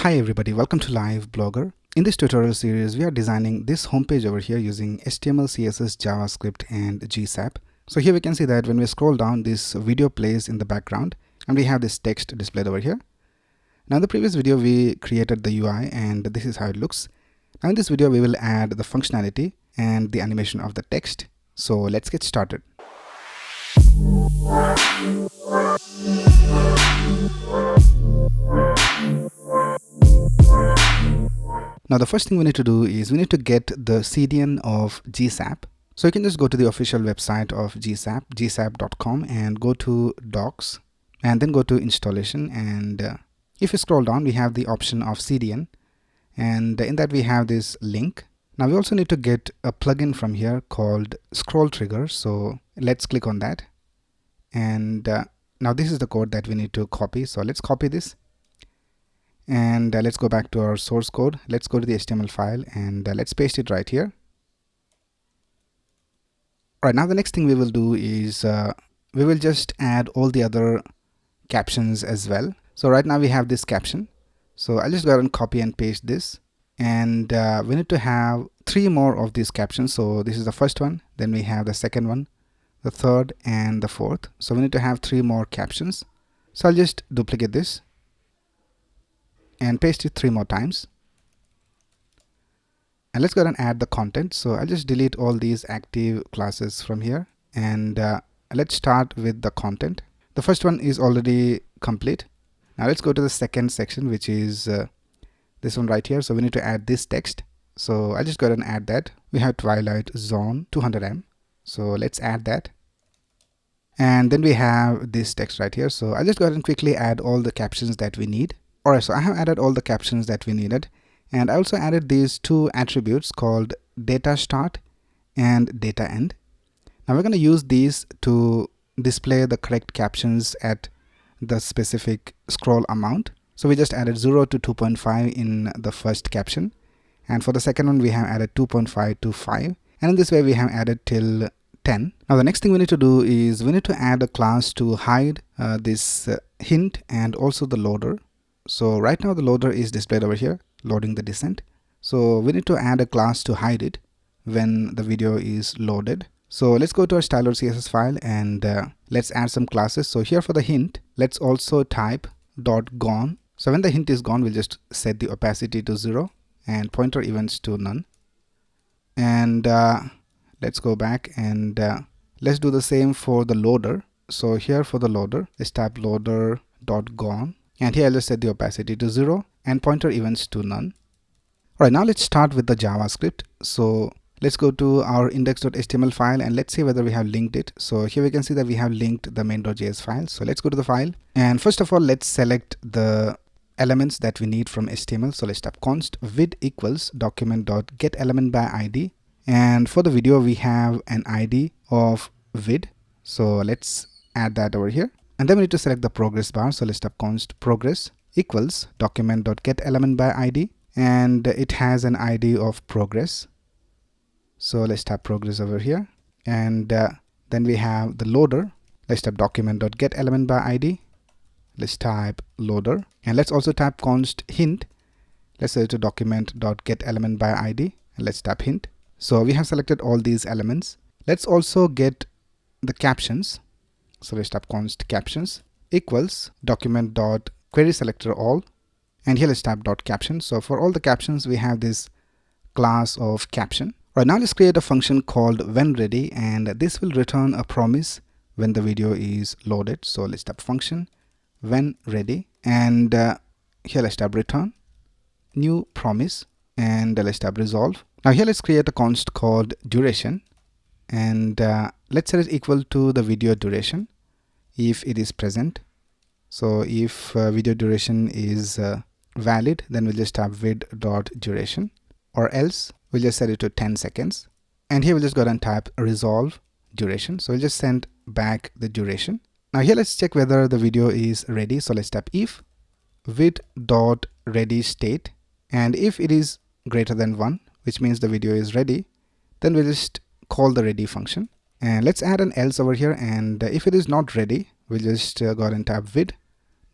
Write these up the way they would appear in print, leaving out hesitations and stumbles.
Hi everybody, welcome to Live Blogger. In this tutorial series, we are designing this homepage over here using HTML, CSS, JavaScript and GSAP. So here we can see that when we scroll down, this video plays in the background and we have this text displayed over here. Now in the previous video, we created the UI and this is how it looks. Now in this video, we will add the functionality and the animation of the text. So let's get started. Now the first thing we need to do is we need to get the CDN of GSAP. So you can just go to the official website of GSAP, gsap.com, and go to docs and then go to installation, and if you scroll down we have the option of CDN, and in that we have this link. Now we also need to get a plugin from here called scroll trigger, so let's click on that, and now this is the code that we need to copy. So let's copy this. And let's go back to our source code. Let's go to the HTML file and let's paste it right here. Right now the next thing we will do is we will just add all the other captions as well. So right now we have this caption. So I'll just go ahead and copy and paste this. And we need to have 3 more of these captions. So this is the first one, then we have the second one, the third and the fourth. So we need to have 3 more captions. So I'll just duplicate this and paste it 3 more times, and let's go ahead and add the content. So I'll just delete all these active classes from here, and let's start with the content. The first one is already complete. Now let's go to the second section, which is this one right here. So we need to add this text, so I'll just go ahead and add that. We have twilight zone 200M, so let's add that. And then we have this text right here, so I'll just go ahead and quickly add all the captions that we need. Alright, so I have added all the captions that we needed, and I also added these 2 attributes called data start and data end. Now we're going to use these to display the correct captions at the specific scroll amount. So we just added 0 to 2.5 in the first caption, and for the second one we have added 2.5 to 5, and in this way we have added till 10. Now the next thing we need to do is we need to add a class to hide this hint and also the loader. So right now the loader is displayed over here, loading the descent. So we need to add a class to hide it when the video is loaded. So let's go to our style.css file and let's add some classes. So here for the hint, let's also type .gone. So when the hint is gone, we'll just set the opacity to 0 and pointer events to none. And let's go back and let's do the same for the loader. So here for the loader, let's type loader.gone. And here I'll just set the opacity to 0 and pointer events to none. Alright, now let's start with the JavaScript. So let's go to our index.html file and let's see whether we have linked it. So here we can see that we have linked the main.js file. So let's go to the file, and first of all let's select the elements that we need from HTML. So let's type const vid equals document.getElementById, and for the video we have an ID of vid. So let's add that over here. And then we need to select the progress bar. So let's type const progress equals document.getElementById, and it has an ID of progress. So let's type progress over here, and then we have the loader. Let's type document.getElementById. Let's type loader, and let's also type const hint. Let's say to document.getElementById, and let's type hint. So we have selected all these elements. Let's also get the captions. So let's type const captions equals document.querySelectorAll, and here let's type .caption. So for all the captions we have this class of caption. Right now let's create a function called whenReady, and this will return a promise when the video is loaded. So let's type function whenReady, and here let's type return new promise, and let's type resolve. Now here let's create a const called duration, and let's set it equal to the video duration if it is present. So if video duration is valid, then we'll just type vid.duration, or else we'll just set it to 10 seconds. And here we'll just go ahead and type resolve duration. So we'll just send back the duration. Now here let's check whether the video is ready. So let's type if vid.ready state, and if it is greater than 1, which means the video is ready, then we'll just call the ready function. And let's add an else over here, and if it is not ready, we'll just go ahead and type vid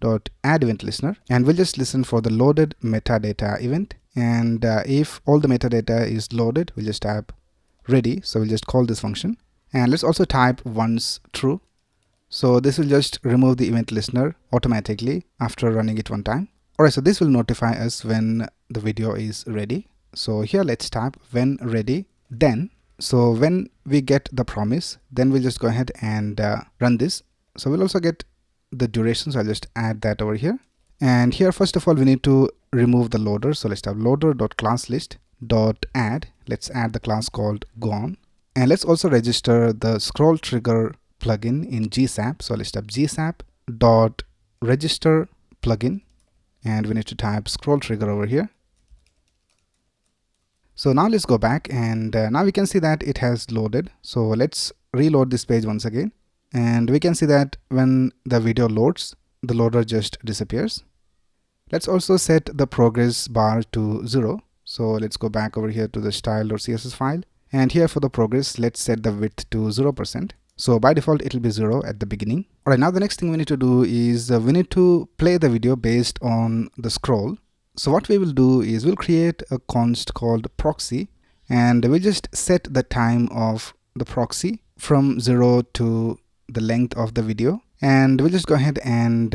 dot add event listener, and we'll just listen for the loaded metadata event. And if all the metadata is loaded, we'll just type ready. So we'll just call this function, and let's also type once true. So this will just remove the event listener automatically after running it one time. Alright, so this will notify us when the video is ready. So here let's type when ready, then. So when we get the promise, then we'll just go ahead and run this. So we'll also get the duration, so I'll just add that over here. And here first of all we need to remove the loader. So let's type loader.classList.add. Let's add the class called goOn, and let's also register the scroll trigger plugin in GSAP. So let's type GSAP.register plugin, and we need to type scroll trigger over here. So now let's go back, and now we can see that it has loaded. So let's reload this page once again, and we can see that when the video loads, the loader just disappears. Let's also set the progress bar to 0. So let's go back over here to the style.css file, and here for the progress, let's set the width to 0%. So by default it will be 0 at the beginning. Alright, now the next thing we need to do is we need to play the video based on the scroll. So what we will do is we'll create a const called proxy, and we'll just set the time of the proxy from 0 to the length of the video, and we'll just go ahead and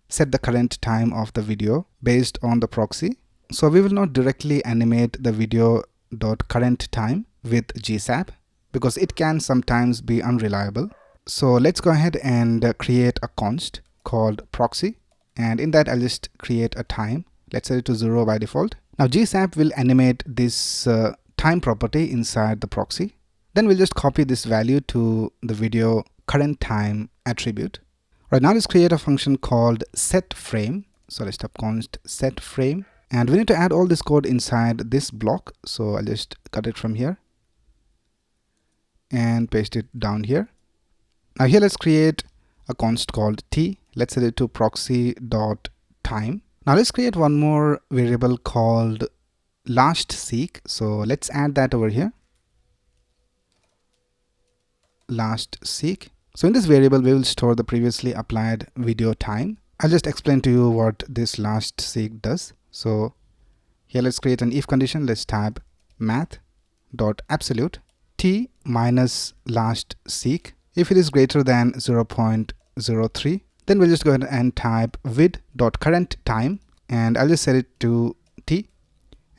set the current time of the video based on the proxy. So we will not directly animate the video.current time with GSAP because it can sometimes be unreliable. So let's go ahead and create a const called proxy, and in that I'll just create a time. Let's set it to 0 by default. Now GSAP will animate this time property inside the proxy. Then we'll just copy this value to the video current time attribute. Right, now let's create a function called setFrame. So let's type const setFrame, and we need to add all this code inside this block. So I'll just cut it from here and paste it down here. Now here let's create a const called t. Let's set it to proxy.time. Now let's create one more variable called last seek. So let's add that over here, last seek. So in this variable we will store the previously applied video time. I'll just explain to you what this last seek does. So here let's create an if condition. Let's type math.absolute t minus last seek. If it is greater than 0.03, then we'll just go ahead and type vid.current time, and I'll just set it to t,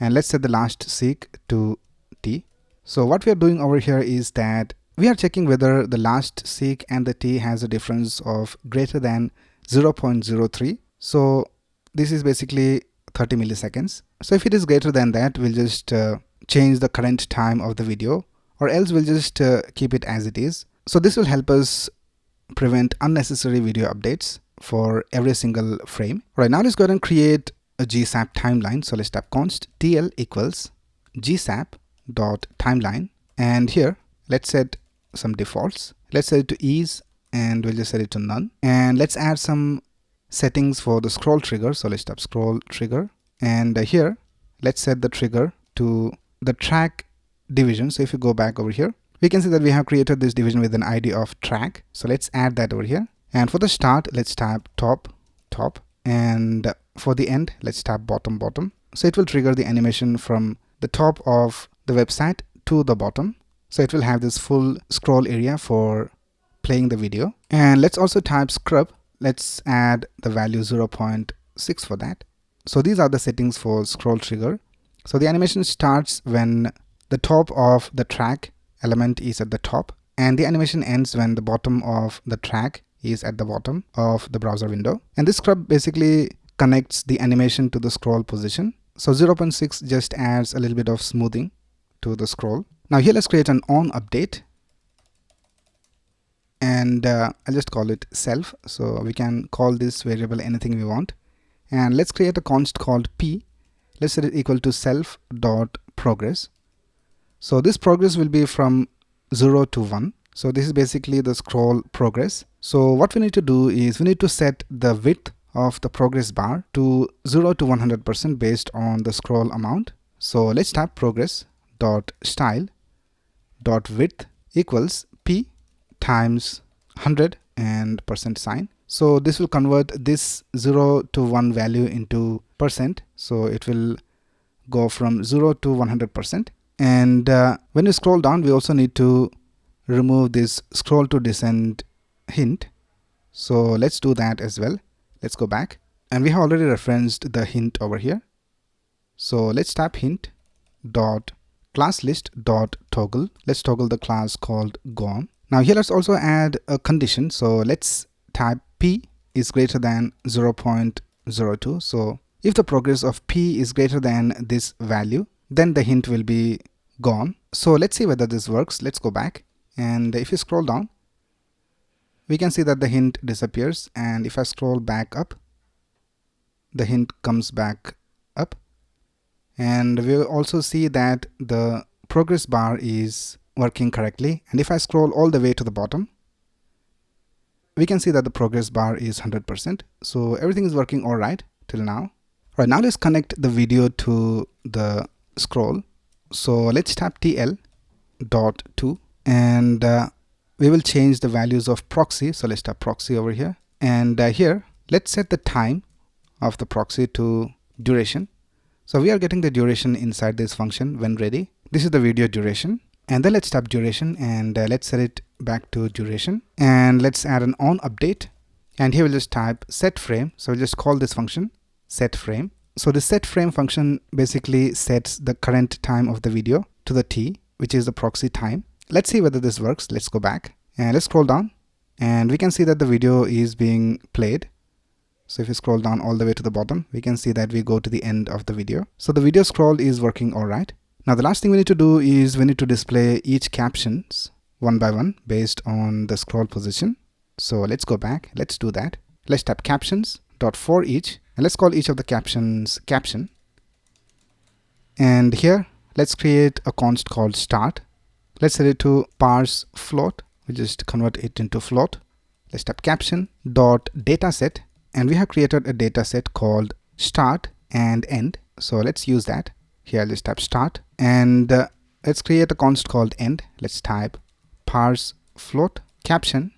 and let's set the last seek to t. So what we are doing over here is that we are checking whether the last seek and the t has a difference of greater than 0.03. So this is basically 30 milliseconds. So if it is greater than that, we'll just change the current time of the video, or else we'll just keep it as it is. So this will help us prevent unnecessary video updates for every single frame. Right, now let's go ahead and create a GSAP timeline. So let's type const tl equals gsap.timeline, and here let's set some defaults. Let's set it to ease, and we'll just set it to none, and let's add some settings for the scroll trigger. So let's type scroll trigger, and here let's set the trigger to the track division. So if you go back over here, we can see that we have created this division with an ID of track. So let's add that over here. And for the start, let's type top, and for the end, let's type bottom. So it will trigger the animation from the top of the website to the bottom. So it will have this full scroll area for playing the video. And let's also type scrub. Let's add the value 0.6 for that. So these are the settings for scroll trigger. So the animation starts when the top of the track element is at the top, and the animation ends when the bottom of the track is at the bottom of the browser window. And this scrub basically connects the animation to the scroll position. So 0.6 just adds a little bit of smoothing to the scroll. Now here let's create an on update, and I'll just call it self. So we can call this variable anything we want, and let's create a const called p. Let's set it equal to self.progress. So this progress will be from 0 to 1. So this is basically the scroll progress. So what we need to do is we need to set the width of the progress bar to 0 to 100% based on the scroll amount. So let's type progress.style.width equals p times 100 and % sign. So this will convert this 0 to 1 value into percent. So it will go from 0 to 100%. And when you scroll down, we also need to remove this scroll to descent hint. So let's do that as well. Let's go back, and we have already referenced the hint over here. So let's type hint dot class list dot toggle. Let's toggle the class called gone. Now here let's also add a condition. So let's type p is greater than 0.02. So if the progress of p is greater than this value, then the hint will be gone. So let's see whether this works. Let's go back, and if you scroll down, we can see that the hint disappears, and if I scroll back up, the hint comes back up, and we will also see that the progress bar is working correctly. And if I scroll all the way to the bottom, we can see that the progress bar is 100%. So everything is working all right till now. Right, now let's connect the video to the scroll. So let's tap tl.to, and we will change the values of proxy. So let's tap proxy over here, and here let's set the time of the proxy to duration. So we are getting the duration inside this function when ready. This is the video duration, and then let's tap duration, and let's set it back to duration, and let's add an on update, and here we'll just type set frame. So we'll just call this function set frame. So the set frame function basically sets the current time of the video to the t, which is the proxy time. Let's see whether this works. Let's go back, and let's scroll down, and we can see that the video is being played. So if you scroll down all the way to the bottom, we can see that we go to the end of the video. So the video scroll is working all right. Now the last thing we need to do is we need to display each captions one by one based on the scroll position. So let's go back. Let's do that. Let's tap captions dot for each, and let's call each of the captions caption. And here let's create a const called start. Let's set it to parse float. We just convert it into float. Let's tap caption dot dataset, and we have created a dataset called start and end. So let's use that. Here let's type start, and let's create a const called end. Let's type parse float caption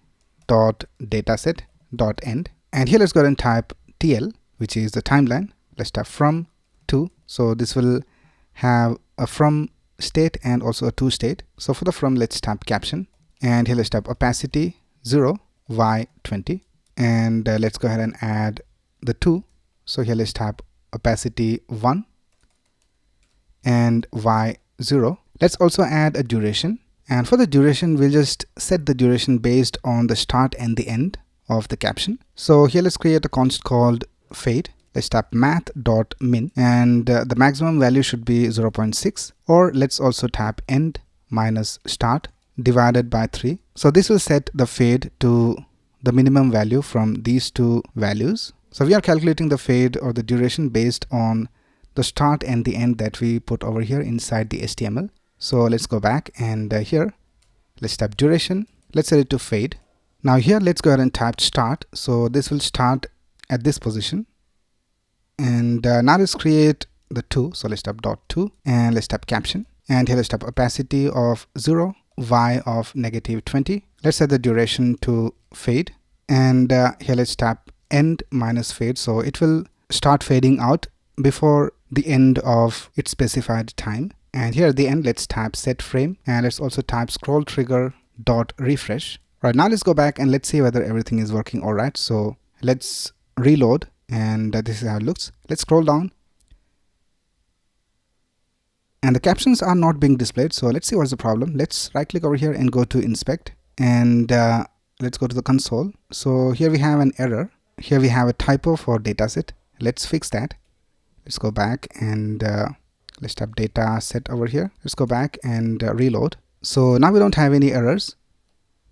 dot dataset dot end, and here let's go ahead and type tl, which is the timeline. Let's type from to. So this will have a from state and also a to state. So for the from, let's type caption, and here let's type opacity 0 y 20, and let's go ahead and add the to. So here let's type opacity 1 and y 0. Let's also add a duration, and for the duration we'll just set the duration based on the start and the end of the caption. So here let's create a const called fade. Let's type math.min, and the maximum value should be 0.6, or let's also type end minus start divided by 3. So this will set the fade to the minimum value from these two values. So we are calculating the fade or the duration based on the start and the end that we put over here inside the HTML. So let's go back, and here let's type duration. Let's set it to fade. Now here let's go ahead and type start. So this will start at this position. And now let's create the to. So let's type dot to, and let's type caption, and here let's type opacity of 0, y of -20. Let's set the duration to fade, and here let's type end minus fade. So it will start fading out before the end of its specified time. And here at the end, let's type set frame, and let's also type scroll trigger dot refresh. Right, now let's go back and let's see whether everything is working all right. So let's reload, and this is how it looks. Let's scroll down, and the captions are not being displayed. So let's see what's the problem. Let's right click over here and go to inspect, and let's go to the console. So here we have an error. Here we have a typo for dataset. Let's fix that. Let's go back, and let's type data set over here. Let's go back and reload. So now we don't have any errors.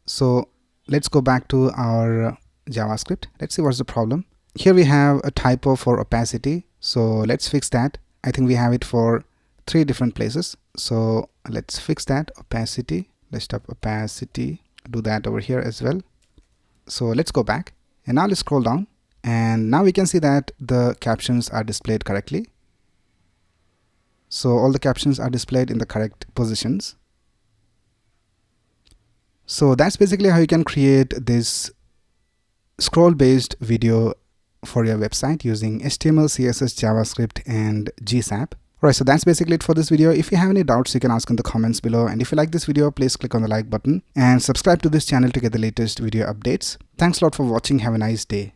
So let's go back to our JavaScript. Let's see what's the problem. Here we have a typo for opacity. So let's fix that. I think we have it for 3 different places. So let's fix that opacity. Let's type opacity. Do that over here as well. So let's go back, and now let's scroll down, and now we can see that the captions are displayed correctly. So all the captions are displayed in the correct positions. So that's basically how you can create this scroll based video for your website using HTML, CSS, JavaScript, and GSAP. Right, so that's basically it for this video. If you have any doubts, you can ask in the comments below. And if you like this video, please click on the like button and subscribe to this channel to get the latest video updates. Thanks a lot for watching. Have a nice day.